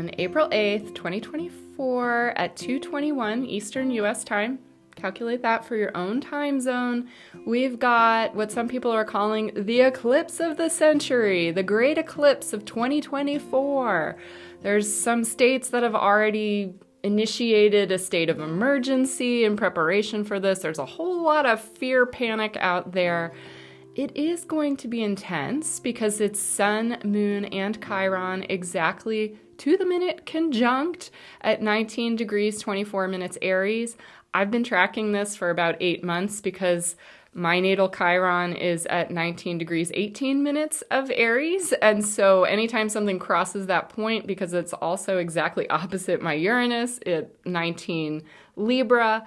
on April 8th, 2024 at 2:21 Eastern US time. Calculate that for your own time zone. We've got what some people are calling the eclipse of the century, the great eclipse of 2024. There's some states that have already initiated a state of emergency in preparation for this. There's a whole lot of fear, panic out there. It is going to be intense because it's Sun, Moon, and Chiron exactly to the minute conjunct at 19 degrees 24 minutes Aries. I've been tracking this for about 8 months because my natal Chiron is at 19 degrees 18 minutes of Aries. And so anytime something crosses that point, because it's also exactly opposite my Uranus at 19 Libra,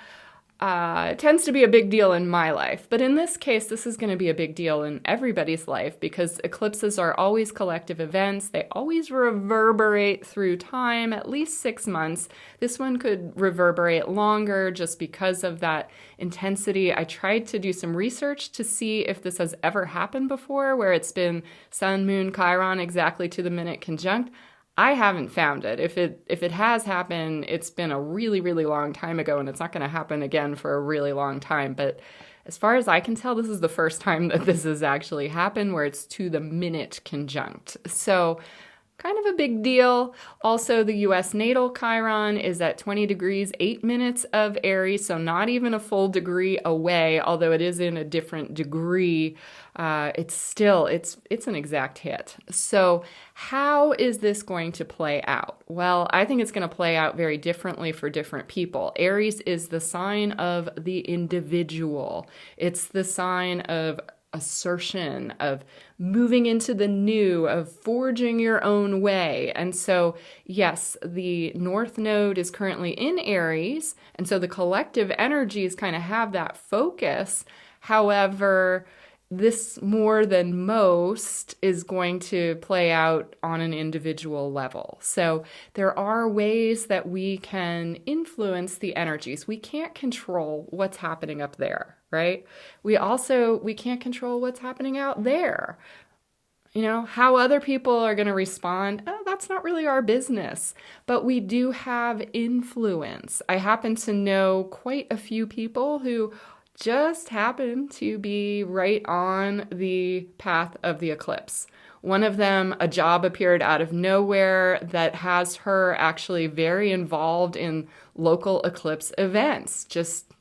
it tends to be a big deal in my life. But in this case, this is going to be a big deal in everybody's life because eclipses are always collective events. They always reverberate through time, at least 6 months. This one could reverberate longer just because of that intensity. I tried to do some research to see if this has ever happened before, where it's been Sun, Moon, Chiron exactly to the minute conjunct. I haven't found it. If it has happened, it's been a really, really long time ago, and it's not going to happen again for a really long time. But as far as I can tell, this is the first time that this has actually happened, where it's to the minute conjunct. So kind of a big deal. Also, the U.S. natal Chiron is at 20 degrees 8 minutes of Aries, so not even a full degree away, although it is in a different degree. It's an exact hit. So how is this going to play out? Well, I think it's going to play out very differently for different people. Aries is the sign of the individual. It's the sign of assertion, of moving into the new, of forging your own way. And so, yes, the North Node is currently in Aries, and so the collective energies kind of have that focus. However, this more than most is going to play out on an individual level. So there are ways that we can influence the energies. We can't control what's happening up there, right? We can't control what's happening out there. You know, how other people are going to respond, that's not really our business. But we do have influence. I happen to know quite a few people who just happen to be right on the path of the eclipse. One of them, a job appeared out of nowhere that has her actually very involved in local eclipse events.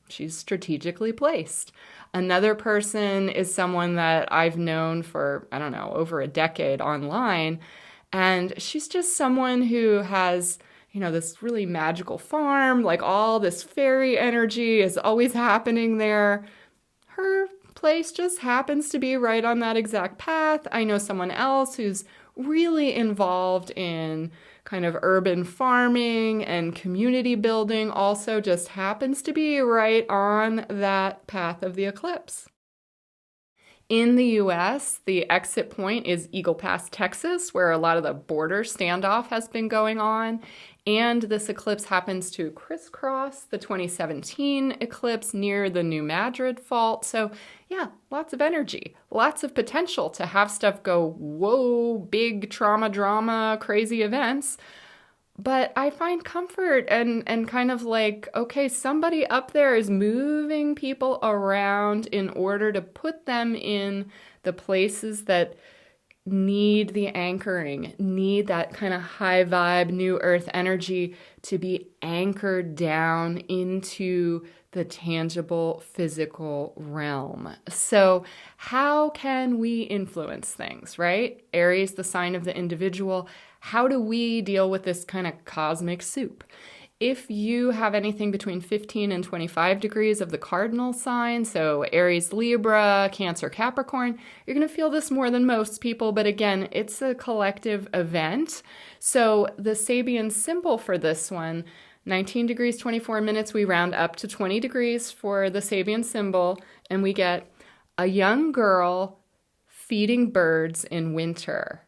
She's strategically placed. Another person is someone that I've known for, over a decade online. And she's just someone who has this really magical farm, like all this fairy energy is always happening there. Her place just happens to be right on that exact path. I know someone else who's really involved in kind of urban farming and community building, also just happens to be right on that path of the eclipse. In the U.S., the exit point is Eagle Pass, Texas, where a lot of the border standoff has been going on. And this eclipse happens to crisscross the 2017 eclipse near the New Madrid Fault. So yeah, lots of energy, lots of potential to have stuff go, whoa, big trauma, drama, crazy events. But I find comfort and kind of like, okay, somebody up there is moving people around in order to put them in the places that need the anchoring, need that kind of high vibe, new earth energy to be anchored down into the tangible physical realm. So how can we influence things, right? Aries, the sign of the individual. How do we deal with this kind of cosmic soup? If you have anything between 15 and 25 degrees of the cardinal sign, so Aries, Libra, Cancer, Capricorn, you're going to feel this more than most people. But again, it's a collective event. So the Sabian symbol for this one, 19 degrees, 24 minutes, we round up to 20 degrees for the Sabian symbol, and we get a young girl feeding birds in winter.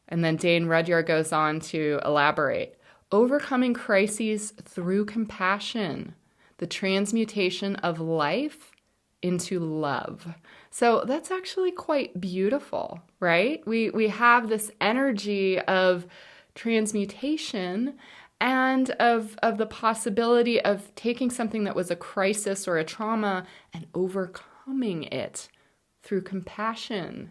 And then Dane Rudyard goes on to elaborate. Overcoming crises through compassion, the transmutation of life into love. So that's actually quite beautiful, right? We have this energy of transmutation and of the possibility of taking something that was a crisis or a trauma and overcoming it through compassion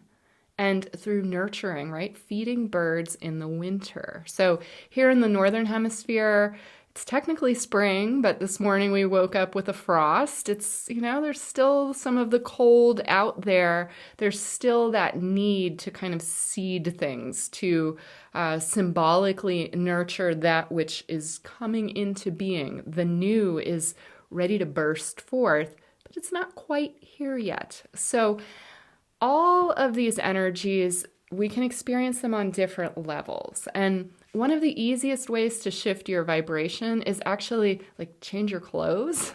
and through nurturing, right? Feeding birds in the winter. So here in the Northern Hemisphere, it's technically spring, but this morning we woke up with a frost. It's, there's still some of the cold out there. There's still that need to kind of seed things, to symbolically nurture that which is coming into being. The new is ready to burst forth, but it's not quite here yet. So all of these energies, we can experience them on different levels. And one of the easiest ways to shift your vibration is actually change your clothes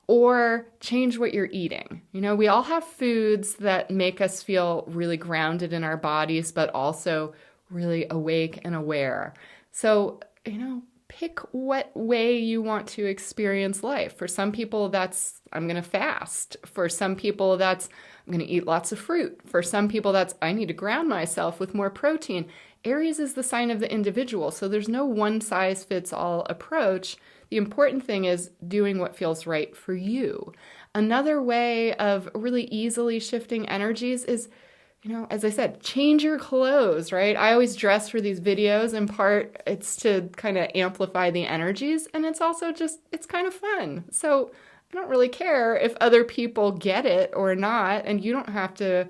or change what you're eating. We all have foods that make us feel really grounded in our bodies, but also really awake and aware. So, pick what way you want to experience life. For some people, that's I'm going to fast. For some people, that's I'm going to eat lots of fruit. For some people, that's I need to ground myself with more protein. Aries is the sign of the individual, so there's no one-size-fits-all approach. The important thing is doing what feels right for you. Another way of really easily shifting energies is, as I said, change your clothes, right? I always dress for these videos. In part, it's to kind of amplify the energies, and it's also it's kind of fun. So I don't really care if other people get it or not, and you don't have to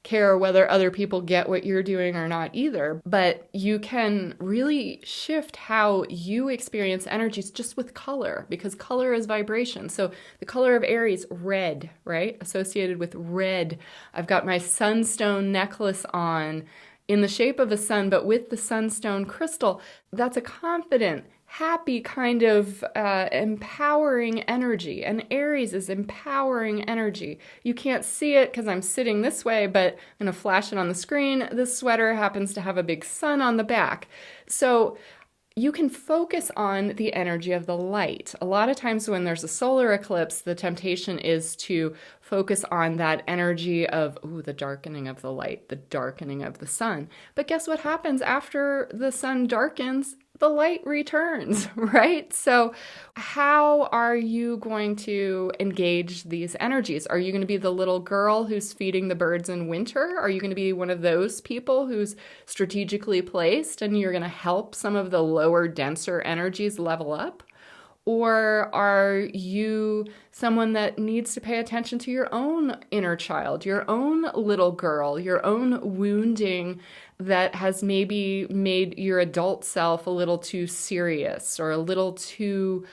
care whether other people get what you're doing or not either. But you can really shift how you experience energies just with color, because color is vibration. So the color of Aries, red, right? Associated with red. I've got my sunstone necklace on in the shape of a sun, but with the sunstone crystal. That's a confident, happy kind of empowering energy. And Aries is empowering energy. You can't see it because I'm sitting this way, but I'm going to flash it on the screen. This sweater happens to have a big sun on the back. So you can focus on the energy of the light. A lot of times when there's a solar eclipse, the temptation is to focus on that energy of, the darkening of the light, the darkening of the sun. But guess what happens after the sun darkens? The light returns, right? So how are you going to engage these energies? Are you going to be the little girl who's feeding the birds in winter? Are you going to be one of those people who's strategically placed and you're going to help some of the lower, denser energies level up? Or are you someone that needs to pay attention to your own inner child, your own little girl, your own wounding that has maybe made your adult self a little too serious or a little too,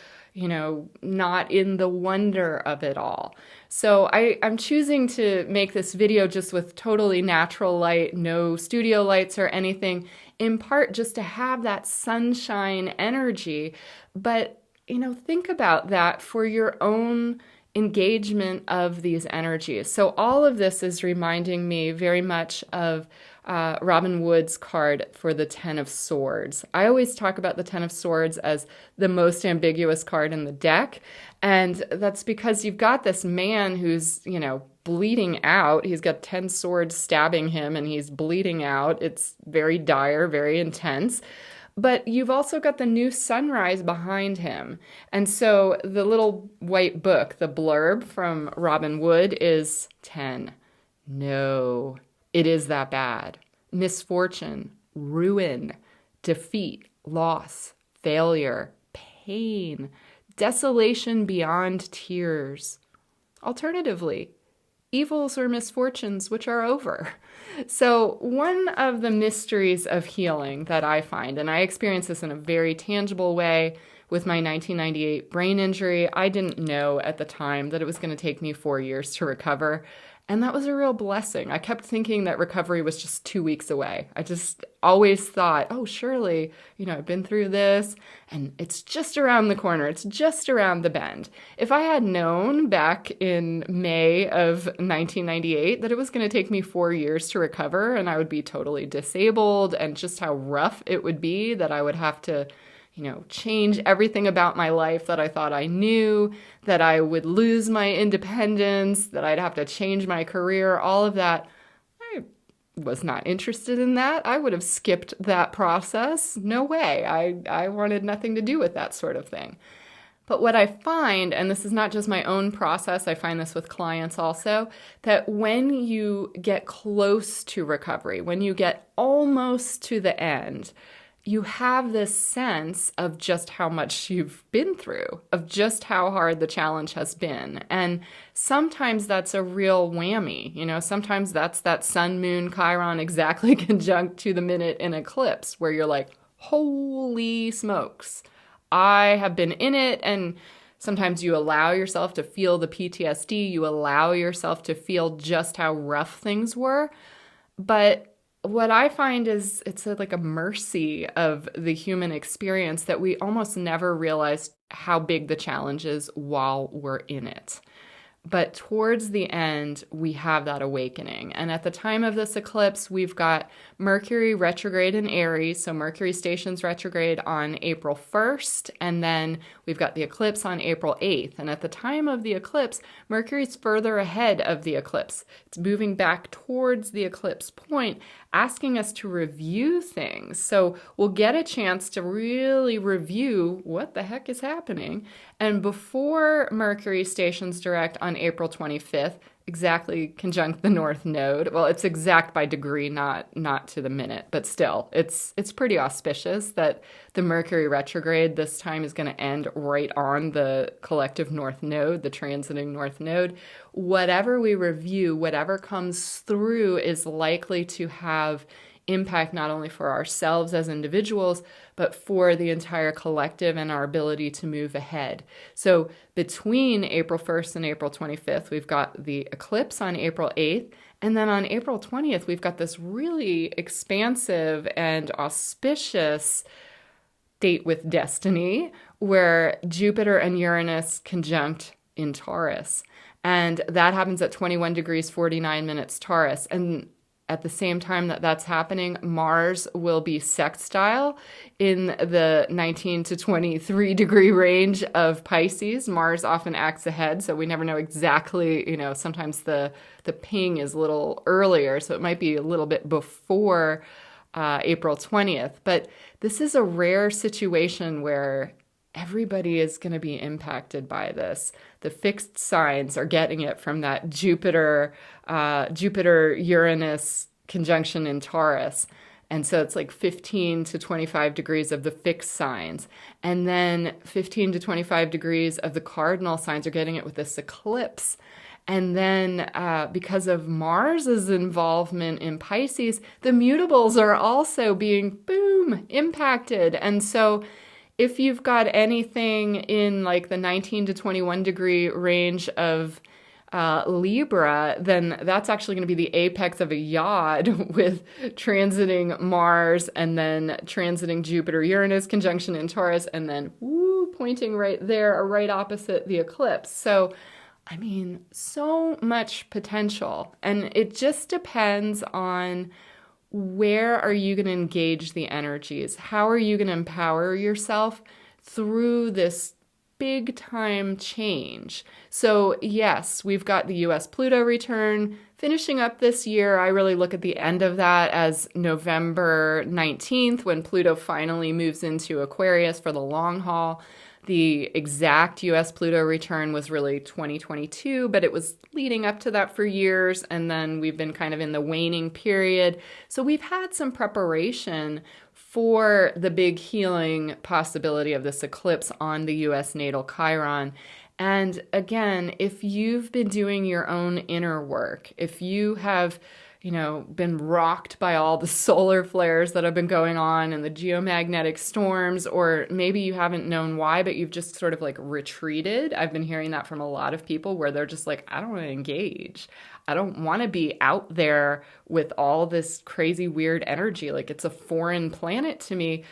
not in the wonder of it all? So I'm choosing to make this video just with totally natural light, no studio lights or anything, in part just to have that sunshine energy. But think about that for your own engagement of these energies. So all of this is reminding me very much of Robin Wood's card for the Ten of Swords. I always talk about the Ten of Swords as the most ambiguous card in the deck. And that's because you've got this man who's, bleeding out. He's got 10 swords stabbing him and he's bleeding out. It's very dire, very intense. But you've also got the new sunrise behind him. And so the little white book, the blurb from Robin Wood is 10. No, it is that bad. Misfortune, ruin, defeat, loss, failure, pain, desolation beyond tears. Alternatively, evils or misfortunes which are over. So one of the mysteries of healing that I find, and I experienced this in a very tangible way with my 1998 brain injury, I didn't know at the time that it was going to take me 4 years to recover. And that was a real blessing. I kept thinking that recovery was just 2 weeks away. I just always thought, surely, I've been through this and it's just around the corner. It's just around the bend. If I had known back in May of 1998 that it was going to take me 4 years to recover and I would be totally disabled and just how rough it would be, that I would have to change everything about my life that I thought I knew, that I would lose my independence, that I'd have to change my career, all of that, I was not interested in that. I would have skipped that process. No way. I wanted nothing to do with that sort of thing. But what I find, and this is not just my own process, I find this with clients also, that when you get close to recovery, when you get almost to the end, you have this sense of just how much you've been through, of just how hard the challenge has been. And sometimes that's a real whammy. Sometimes that's that sun, moon, Chiron exactly conjunct to the minute in eclipse, where you're like, holy smokes, I have been in it. And sometimes you allow yourself to feel the PTSD, you allow yourself to feel just how rough things were. But what I find is it's like a mercy of the human experience that we almost never realize how big the challenge is while we're in it. But towards the end, we have that awakening. And at the time of this eclipse, we've got Mercury retrograde in Aries. So Mercury stations retrograde on April 1st. And then we've got the eclipse on April 8th. And at the time of the eclipse, Mercury's further ahead of the eclipse. It's moving back towards the eclipse point, asking us to review things. So we'll get a chance to really review what the heck is happening. And before Mercury stations direct on April 25th, exactly conjunct the North Node. Well, it's exact by degree, not to the minute, but still, it's pretty auspicious that the Mercury retrograde this time is going to end right on the collective North Node, the transiting North Node. Whatever we review, whatever comes through is likely to have impact not only for ourselves as individuals, but for the entire collective and our ability to move ahead. So between April 1st and April 25th, we've got the eclipse on April 8th. And then on April 20th, we've got this really expansive and auspicious date with destiny where Jupiter and Uranus conjunct in Taurus. And that happens at 21 degrees, 49 minutes Taurus. And at the same time that that's happening, Mars will be sextile in the 19 to 23 degree range of Pisces. Mars often acts ahead, so we never know exactly, sometimes the ping is a little earlier, so it might be a little bit before April 20th. But this is a rare situation where everybody is going to be impacted by this. The fixed signs are getting it from that Jupiter-Uranus conjunction in Taurus. And so it's like 15 to 25 degrees of the fixed signs. And then 15 to 25 degrees of the cardinal signs are getting it with this eclipse. And then because of Mars's involvement in Pisces, the mutables are also being, boom, impacted. And so if you've got anything in like the 19 to 21 degree range of Libra, then that's actually going to be the apex of a yod with transiting Mars and then transiting Jupiter-Uranus conjunction in Taurus and then pointing right there, right opposite the eclipse. So, so much potential. And it just depends on where are you going to engage the energies? How are you going to empower yourself through this big time change? So yes, we've got the US Pluto return finishing up this year. I really look at the end of that as November 19th when Pluto finally moves into Aquarius for the long haul. The exact US Pluto return was really 2022, but it was leading up to that for years, and then we've been kind of in the waning period. So we've had some preparation for the big healing possibility of this eclipse on the US natal Chiron. And again, if you've been doing your own inner work, if you have been rocked by all the solar flares that have been going on and the geomagnetic storms, or maybe you haven't known why, but you've just sort of like retreated. I've been hearing that from a lot of people where they're just like, I don't want to engage. I don't want to be out there with all this crazy weird energy. Like it's a foreign planet to me.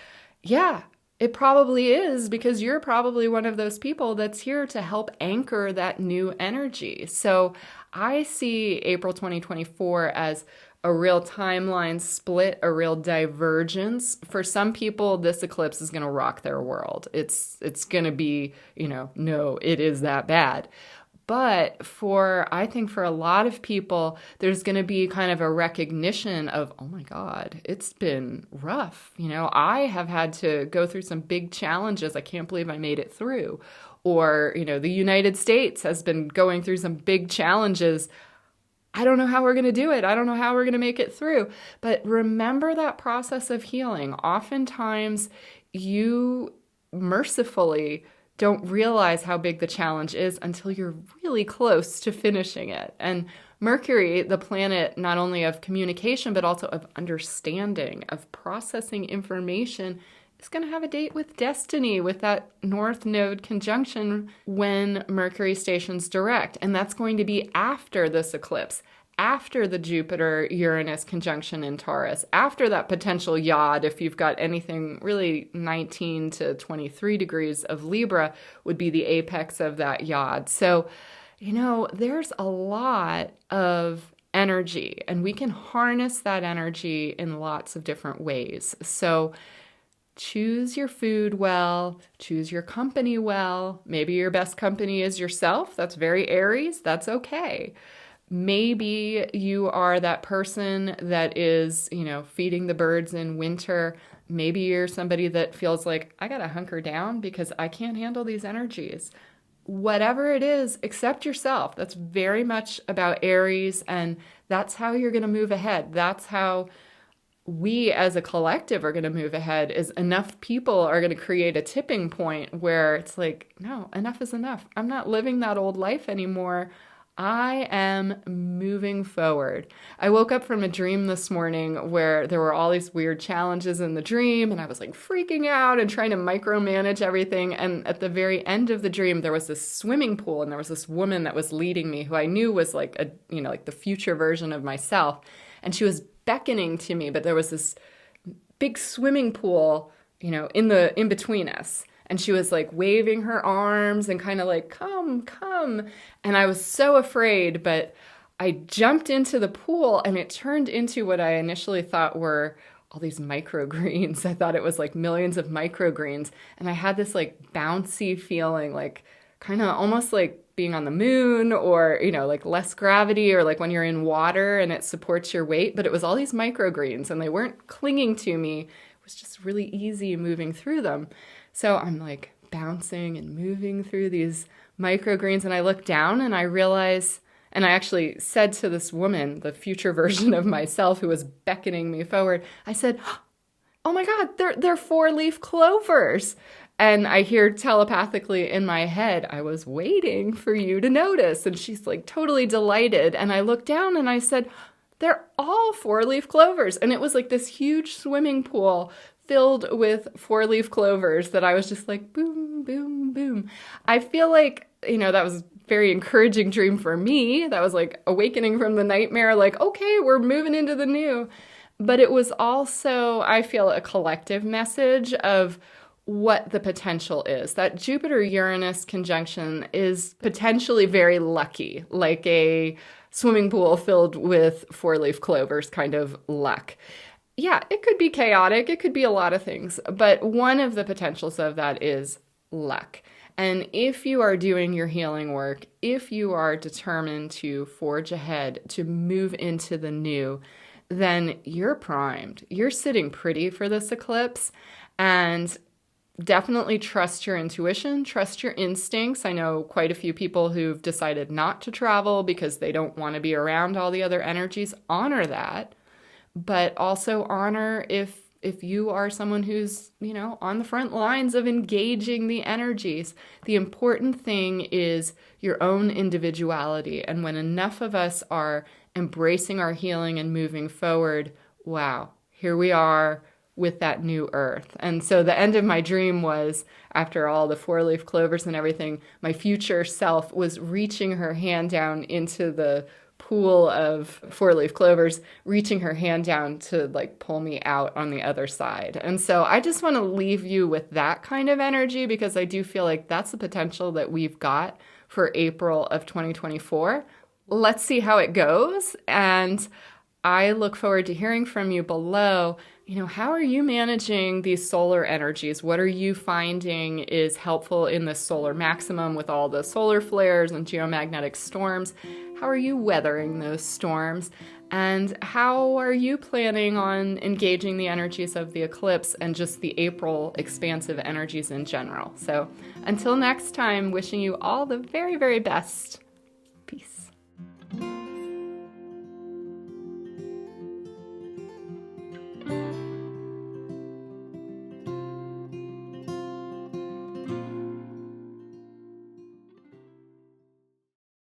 Yeah, it probably is, because you're probably one of those people that's here to help anchor that new energy. So I see April 2024 as a real timeline split, a real divergence. For some people, this eclipse is going to rock their world. It's going to be, no, it is that bad. But I think for a lot of people, there's going to be kind of a recognition of, oh my God, it's been rough. I have had to go through some big challenges. I can't believe I made it through. Or, the United States has been going through some big challenges. I don't know how we're going to do it. I don't know how we're going to make it through. But remember that process of healing. Oftentimes, you mercifully don't realize how big the challenge is until you're really close to finishing it. And Mercury, the planet not only of communication, but also of understanding, of processing information, is going to have a date with destiny with that North Node conjunction when Mercury stations direct. And that's going to be after this eclipse, after the Jupiter-Uranus conjunction in Taurus, after that potential yod, if you've got anything really 19 to 23 degrees of Libra would be the apex of that yod. So, there's a lot of energy, and we can harness that energy in lots of different ways. So choose your food well, choose your company well. Maybe your best company is yourself. That's very Aries. That's okay. Maybe you are that person that is, feeding the birds in winter. Maybe you're somebody that feels like, I got to hunker down because I can't handle these energies. Whatever it is, accept yourself. That's very much about Aries, and that's how you're going to move ahead. That's how we as a collective are going to move ahead, is enough people are going to create a tipping point where it's like, no, enough is enough. I'm not living that old life anymore. I am moving forward. I woke up from a dream this morning where there were all these weird challenges in the dream, and I was like freaking out and trying to micromanage everything. And at the very end of the dream, there was this swimming pool, and there was this woman that was leading me who I knew was like like the future version of myself. And she was beckoning to me, but there was this big swimming pool, in between us. And she was like waving her arms and kind of like, come, come. And I was so afraid, but I jumped into the pool and it turned into what I initially thought were all these microgreens. I thought it was like millions of microgreens. And I had this like bouncy feeling, like kind of almost like being on the moon, or, like less gravity, or like when you're in water and it supports your weight. But it was all these microgreens and they weren't clinging to me. It was just really easy moving through them. So I'm like bouncing and moving through these microgreens, and I look down and I realize, and I actually said to this woman, the future version of myself who was beckoning me forward, I said, oh my God, they're 4-leaf clovers. And I hear telepathically in my head, I was waiting for you to notice. And she's like totally delighted. And I looked down and I said, they're all 4-leaf clovers. And it was like this huge swimming pool filled with 4-leaf clovers that I was just like, boom, boom, boom. I feel like, that was a very encouraging dream for me. That was like awakening from the nightmare, like, okay, we're moving into the new. But it was also, I feel, a collective message of what the potential is. That Jupiter-Uranus conjunction is potentially very lucky, like a swimming pool filled with 4-leaf clovers kind of luck. Yeah, it could be chaotic. It could be a lot of things. But one of the potentials of that is luck. And if you are doing your healing work, if you are determined to forge ahead, to move into the new, then you're primed. You're sitting pretty for this eclipse. And definitely trust your intuition, trust your instincts. I know quite a few people who've decided not to travel because they don't want to be around all the other energies. Honor that. But also honor if you are someone who's, on the front lines of engaging the energies. The important thing is your own individuality. And when enough of us are embracing our healing and moving forward, wow, here we are with that new earth. And so the end of my dream was, after all the 4-leaf clovers and everything, my future self was reaching her hand down into the pool of 4-leaf clovers, reaching her hand down to like pull me out on the other side. And so I just want to leave you with that kind of energy, because I do feel like that's the potential that we've got for April of 2024. Let's see how it goes. And I look forward to hearing from you below. How are you managing these solar energies? What are you finding is helpful in this solar maximum with all the solar flares and geomagnetic storms? How are you weathering those storms? And how are you planning on engaging the energies of the eclipse and just the April expansive energies in general? So until next time, wishing you all the very, very best.